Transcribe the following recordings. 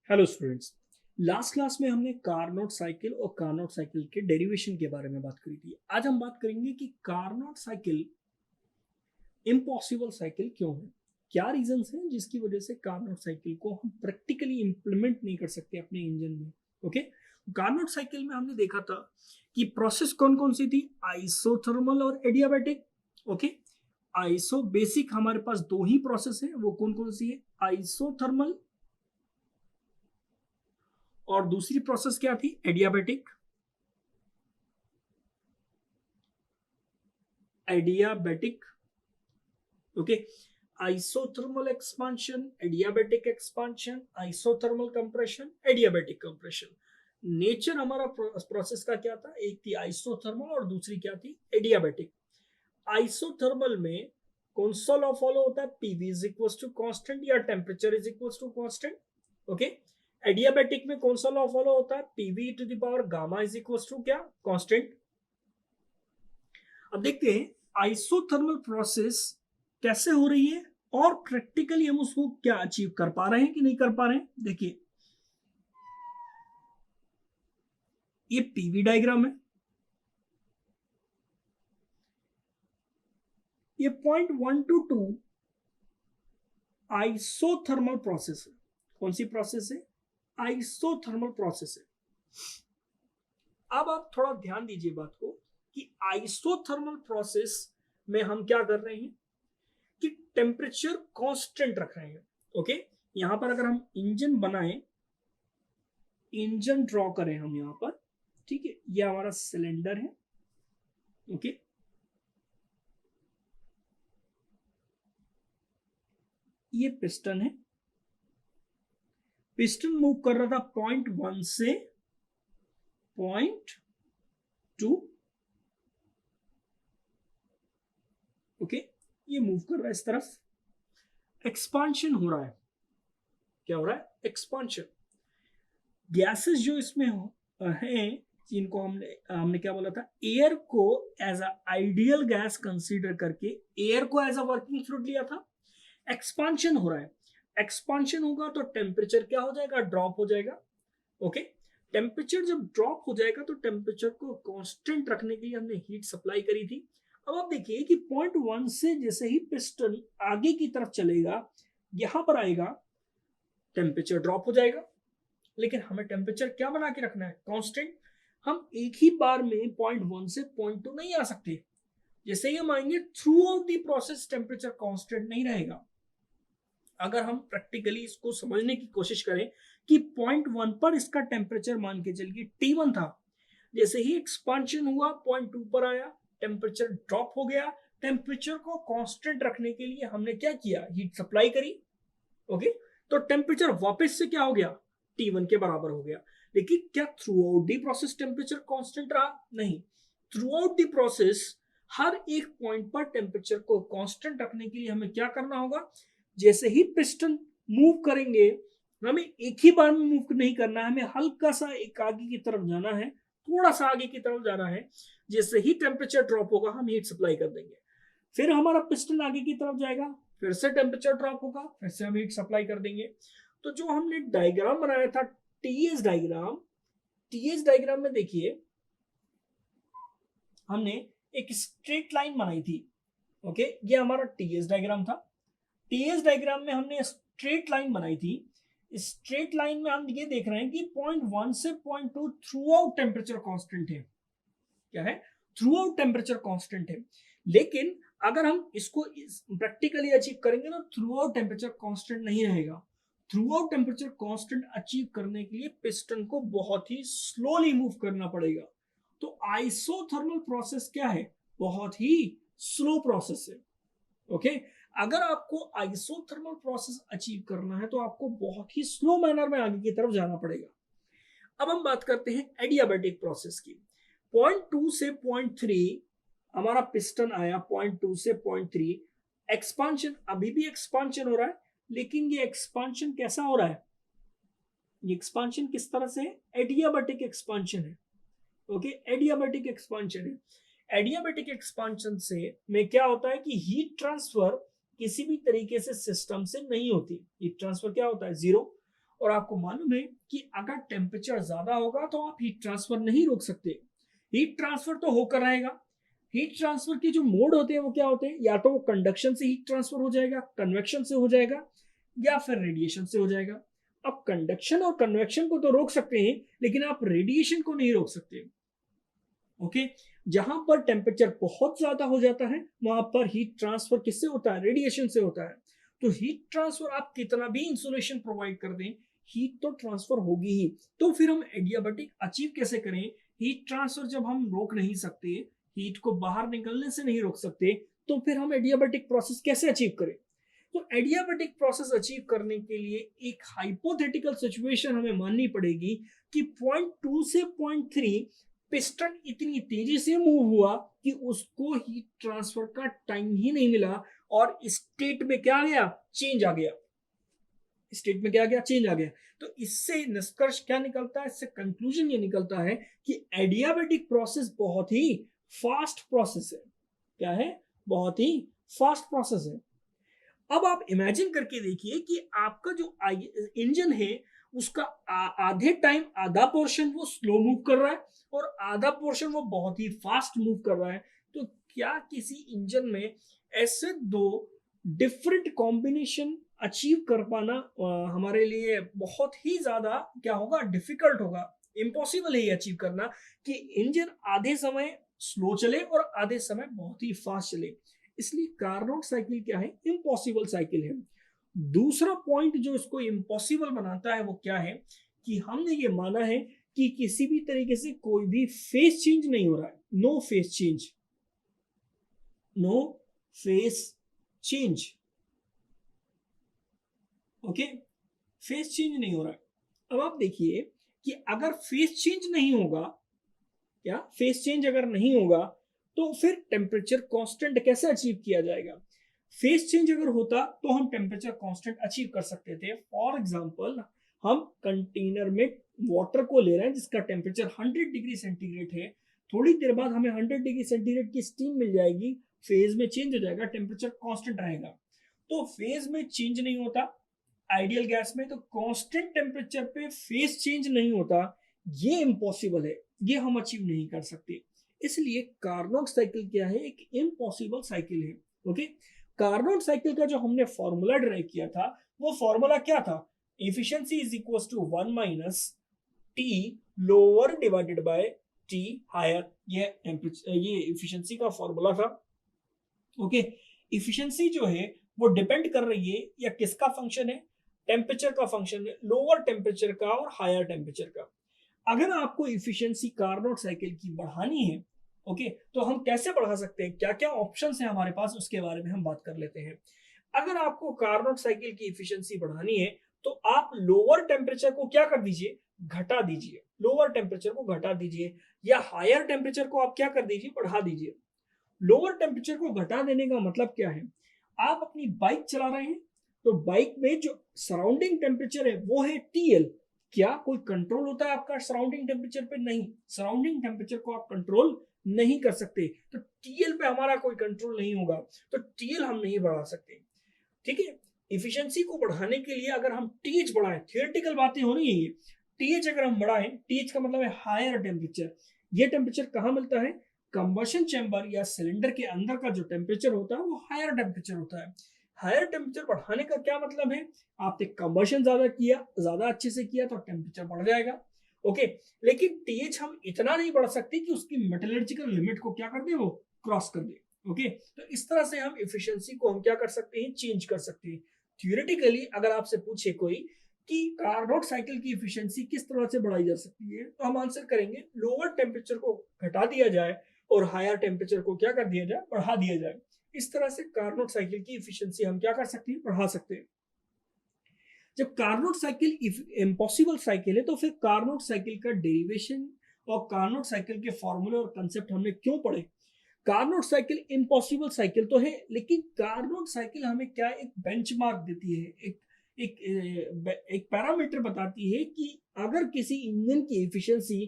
Hello students. Last class में हमने Carnot cycle और कार्नोट साइकिल के डेरिवेशन के बारे में बात करी थी। आज हम बात करेंगे कि कार्नोट साइकिल इम्पॉसिबल साइकिल क्यों है, क्या रीजंस हैं जिसकी वजह से कार्नोट साइकिल को हम प्रैक्टिकली इंप्लीमेंट नहीं कर सकते अपने इंजन में। ओके, कार्नोट साइकिल में हमने देखा था कि प्रोसेस कौन कौन सी थी, आइसोथर्मल और एडियाबैटिक। ओके, आइसो बेसिक हमारे पास दो ही प्रोसेस है, वो कौन कौन सी है, आइसोथर्मल, और दूसरी प्रोसेस क्या थी, adiabatic. Adiabatic, okay, isothermal expansion, adiabatic expansion, isothermal compression, adiabatic compression. Nature हमारा प्रोसेस का क्या था, एक थी आइसोथर्मल और दूसरी क्या थी, एडियाबैटिक। आइसोथर्मल में कौन सा लॉ फॉलो होता है, PV is equal to constant या temperature is equal to constant. Okay, adiabatic में कौन सा लॉ फॉलो होता है, PV to the power gamma is equal to क्या, कांस्टेंट। अब देखते हैं आइसोथर्मल प्रोसेस कैसे हो रही है और प्रैक्टिकली हम उसको क्या अचीव कर पा रहे हैं कि नहीं कर पा रहे हैं। देखिए, ये पीवी डायग्राम है, ये पॉइंट 1 to 2 आइसोथर्मल प्रोसेस है। कौन सी प्रोसेस है, आइसोथर्मल प्रोसेस है। अब आप थोड़ा ध्यान दीजिए बात को कि आइसोथर्मल प्रोसेस में हम क्या कर रहे हैं कि टेम्परेचर कांस्टेंट रख रहे हैं। ओके, यहां पर अगर हम इंजन बनाएं, इंजन ड्रॉ करें हम यहां पर, ठीक है, ये हमारा सिलेंडर है। ओके, ये पिस्टन है, पिस्टन मूव कर रहा था पॉइंट 1 से पॉइंट 2। ओके, ये मूव कर रहा है इस तरफ, एक्सपांशन हो रहा है। क्या हो रहा है, एक्सपांशन। गैसेस जो इसमें हैं, जिनको हमने हमने क्या बोला था, एयर को as a ideal gas consider करके एयर को एज अ वर्किंग फ्लूइड लिया था। एक्सपांशन हो रहा है, एक्सपांशन होगा तो टेम्परेचर क्या हो जाएगा, ड्रॉप हो जाएगा। ओके, टेम्परेचर जब ड्रॉप हो जाएगा तो टेम्परेचर को कांस्टेंट रखने के लिए हमने हीट सप्लाई करी थी। अब आप देखिए कि पॉइंट 1 से जैसे ही पिस्टन आगे की तरफ चलेगा, यहां पर आएगा, टेम्परेचर ड्रॉप हो जाएगा। लेकिन हमें टेम्परेचर क्या बना के रखना है, कांस्टेंट। हम एक ही बार में पॉइंट 1 से पॉइंट 2 नहीं आ सकते। जैसे ही हम आएंगे, through out the process temperature constant नहीं रहेगा। अगर हम प्रैक्टिकली इसको समझने की कोशिश करें कि पॉइंट 1 पर इसका टेम्परेचर मान के चलिए T1 था, जैसे ही एक्सपांशन हुआ पॉइंट 2 पर आया, टेम्परेचर ड्रॉप हो गया। टेम्परेचर को कांस्टेंट रखने के लिए हमने क्या किया, हीट सप्लाई करी। ओके, तो टेम्परेचर वापस से क्या हो गया, T1 के बराबर हो गया। लेकिन क्या through out the process temperature constant रहा, नहीं। थ्रू आउट दी प्रोसेस हर एक पॉइंट पर टेम्परेचर को कांस्टेंट रखने के लिए हमें क्या करना होगा, जैसे ही पिस्टन मूव करेंगे, हमें एक ही बार में मूव नहीं करना है, हमें हल्का सा एक आगे की तरफ जाना है, थोड़ा सा आगे की तरफ जाना है। जैसे ही टेम्परेचर ड्रॉप होगा हम हीट सप्लाई कर देंगे, फिर हमारा पिस्टन आगे की तरफ जाएगा, फिर से टेम्परेचर ड्रॉप होगा, फिर से हम हीट सप्लाई कर देंगे। तो जो हमने डायग्राम बनाया था, टीएस डायग्राम, टीएस डायग्राम में देखिए हमने एक स्ट्रेट लाइन बनाई थी। ओके, ये हमारा टीएस डायग्राम था। टीएस डायग्राम में हमने स्ट्रेट लाइन बनाई थी। स्ट्रेट लाइन में हम ये देख रहे हैं कि पॉइंट 1 से point 2 through out temperature constant है। क्या है, थ्रू आउट टेम्परेचर कॉन्स्टेंट है। लेकिन अगर हम इसको प्रैक्टिकली अचीव करेंगे तो थ्रू आउट टेम्परेचर कॉन्स्टेंट नहीं रहेगा। Through out temperature constant achieve करने के लिए पिस्टन को बहुत ही स्लोली मूव करना पड़ेगा। तो आइसोथर्मल प्रोसेस क्या है, बहुत ही स्लो प्रोसेस है। ओके, अगर आपको आइसोथर्मल प्रोसेस अचीव करना है तो आपको बहुत ही स्लो मैनर में आगे की तरफ जाना पड़ेगा। अब हम बात करते हैं एडियाबैटिक प्रोसेस की। पॉइंट 2 से पॉइंट 3 हमारा पिस्टन आया, पॉइंट 2 से पॉइंट 3 एक्सपांशन, अभी भी एक्सपांशन हो रहा है, लेकिन ये एक्सपांशन कैसा हो रहा है, ये एक्सपांशन किस तरह से है, एडियाबैटिक एक्सपांशन है। ओके, एडियाबैटिक एक्सपांशन है। एडियाबैटिक एक्सपांशन से में क्या होता है कि हीट ट्रांसफर किसी भी तरीके से सिस्टम से नहीं होती, हीट ट्रांसफर क्या होता है, जीरो। और आपको मालूम है कि अगर टेम्परेचर ज्यादा होगा तो आप हीट ट्रांसफर नहीं रोक सकते। हीट ट्रांसफर तो होकर रहेगा। हीट ट्रांसफर के जो मोड होते हैं वो क्या होते हैं, या तो वो कंडक्शन से हीट ट्रांसफर हो जाएगा, कन्वेक्शन से हो जाएगा, या फिर रेडिएशन से हो जाएगा। अब कंडक्शन और कन्वेक्शन को तो रोक सकते हैं, लेकिन आप रेडिएशन को नहीं रोक सकते। ओके, जहां पर टेम्परेचर बहुत ज्यादा हो जाता है वहां पर हीट ट्रांसफर किससे होता है, रेडिएशन से होता है। तो हीट ट्रांसफर आप कितना भी इंसुलेशन प्रोवाइड कर दें, हीट तो ट्रांसफर होगी ही। तो फिर हम एडियाबैटिक अचीव कैसे करें? हीट ट्रांसफर जब हम रोक नहीं सकते, हीट को बाहर निकलने से नहीं रोक सकते, तो फिर हम एडियाबैटिक प्रोसेस कैसे अचीव करें? तो एडियाबैटिक प्रोसेस अचीव करने के लिए एक हाइपोथेटिकल सिचुएशन हमें माननी पड़ेगी कि पॉइंट 2 से पॉइंट 3 पिस्टन इतनी तेजी से मूव हुआ कि उसको हीट ट्रांसफर का टाइम ही नहीं मिला और स्टेट में क्या आ गया, चेंज आ गया। स्टेट में क्या आ गया, चेंज आ गया। तो इससे निष्कर्ष क्या निकलता है, इससे कंक्लूजन ये निकलता है कि एडियाबैटिक प्रोसेस बहुत ही फास्ट प्रोसेस है। क्या है, बहुत ही फास्ट प्रोसेस है। अब आप इमेजिन करके देखिए कि आपका जो इंजन है उसका आधे टाइम आधा पोर्शन वो स्लो मूव कर रहा है और आधा पोर्शन वो बहुत ही फास्ट मूव कर रहा है। तो क्या किसी इंजन में ऐसे दो डिफरेंट कॉम्बिनेशन अचीव कर पाना हमारे लिए बहुत ही ज्यादा क्या होगा, डिफिकल्ट होगा, इम्पॉसिबल है ये अचीव करना कि इंजन आधे समय स्लो चले और आधे समय बहुत ही फास्ट चले। इसलिए कार्नोट साइकिल क्या है, इम्पॉसिबल साइकिल है। दूसरा पॉइंट जो इसको इम्पॉसिबल बनाता है वो क्या है कि हमने ये माना है कि किसी भी तरीके से कोई भी फेस चेंज नहीं हो रहा है, no phase change, no phase change. Okay, phase change नहीं हो रहा है। अब आप देखिए कि अगर फेस चेंज नहीं होगा, क्या फेस चेंज अगर नहीं होगा तो फिर टेम्परेचर कांस्टेंट कैसे अचीव किया जाएगा? फेस चेंज अगर होता तो हम टेम्परेचर कांस्टेंट अचीव कर सकते थे। फॉर एग्जांपल, हम कंटेनर में वाटर को ले रहे हैं जिसका टेम्परेचर 100 डिग्री सेंटीग्रेड है, थोड़ी देर बाद हमें 100 डिग्री सेंटीग्रेड की स्टीम मिल जाएगी, फेज में चेंज हो जाएगा, टेम्परेचर कांस्टेंट रहेगा। तो फेज में चेंज नहीं होता आइडियल गैस में, तो कांस्टेंट टेम्परेचर पे फेस चेंज नहीं होता, ये इम्पॉसिबल है, ये हम अचीव नहीं कर सकते। इसलिए कार्नोट साइकिल क्या है, एक इम्पॉसिबल साइकिल है। ओके, कार्नोट साइकिल का जो हमने फॉर्मूला ड्राइव किया था वो फॉर्मूला क्या था, efficiency is equal to 1 minus T lower divided by T higher. ये एफिशिएंसी का फॉर्मूला था। ओके, एफिशिएंसी जो है वो डिपेंड कर रही है या किसका फंक्शन है, टेम्परेचर का फंक्शन है, लोअर टेम्परेचर का और हायर टेम्परेचर का। अगर आपको इफिशिएंसी कार्नोट साइकिल की बढ़ानी है, ओके, तो हम कैसे बढ़ा सकते हैं, क्या क्या ऑप्शंस हैं हमारे पास, उसके बारे में हम बात कर लेते हैं। अगर आपको कार्नोट साइकिल की इफिशिएंसी बढ़ानी है तो आप लोअर टेम्परेचर को क्या कर दीजिए, घटा दीजिए, लोअर टेम्परेचर को घटा दीजिए, या हायर टेम्परेचर को आप क्या कर दीजिए, बढ़ा दीजिए। लोअर टेम्परेचर को घटा देने का मतलब क्या है, आप अपनी बाइक चला रहे हैं तो बाइक में जो सराउंडिंग टेम्परेचर है वो है टीएल। क्या कोई कंट्रोल होता है आपका सराउंडिंग टेम्परेचर पे? नहीं, सराउंडिंग टेम्परेचर को आप कंट्रोल नहीं कर सकते, तो टीएल पे हमारा कोई कंट्रोल नहीं होगा, तो टीएल हम नहीं बढ़ा सकते। ठीक है, इफिशिएंसी को बढ़ाने के लिए अगर हम टीएच बढ़ाएं, थियोरेटिकल बातें हो रही है ये, टीएच अगर हम बढ़ाएं, टीएच का मतलब है हायर टेम्परेचर। ये टेम्परेचर कहाँ मिलता है, कंबशन चैम्बर या सिलेंडर के अंदर का जो टेम्परेचर होता है वो हायर टेम्परेचर होता है। हायर टेम्परेचर बढ़ाने का क्या मतलब है, आपने कंबशन ज्यादा किया, ज्यादा अच्छे से किया तो टेम्परेचर बढ़ जाएगा। ओके, लेकिन टीएच हम इतना नहीं बढ़ा सकते कि उसकी मेटलर्जिकल लिमिट को क्या कर दे, वो क्रॉस कर दे। ओके, तो इस तरह से हम एफिशिएंसी को हम क्या कर सकते हैं, चेंज कर सकते हैं। थियोरेटिकली अगर आपसे पूछे कोई कि कार्नोट साइकिल की एफिशिएंसी किस तरह से बढ़ाई जा सकती है, तो हम आंसर करेंगे लोअर टेम्परेचर को घटा दिया जाए और हायर टेम्परेचर को क्या कर दिया जाए, बढ़ा दिया जाए। इस तरह से कार्नोट साइकिल की एफिशिएंसी हम क्या कर सकते हैं, बढ़ा सकते हैं। जब कार्नोट साइकिल इम्पॉसिबल साइकिल है तो फिर कार्नोट साइकिल का डेरिवेशन और कार्नोट साइकिल के फॉर्मूले और कंसेप्ट हमने क्यों पढ़े? कार्नोट साइकिल इम्पॉसिबल साइकिल तो है, लेकिन कार्नोट साइकिल हमें क्या एक बेंचमार्क देती है, एक पैरामीटर बताती है कि अगर किसी इंजन की एफिशिएंसी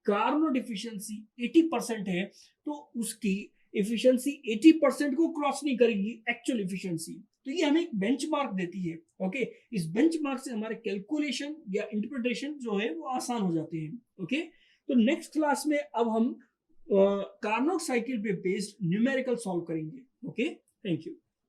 कार्नोट एफिशिएंसी 80% है तो उसकी इफिशिएंसी 80% को क्रॉस नहीं करेगी एक्चुअल इफिशिएंसी, तो ये हमें एक बेंचमार्क देती है। ओके, इस बेंचमार्क से हमारे कैलकुलेशन या इंटरप्रिटेशन जो है वो आसान हो जाते हैं। ओके, तो नेक्स्ट क्लास में अब हम कार्नोट साइकिल पे बेस्ड न्यूमेरिकल सॉल्व करेंगे। Okay, thank you.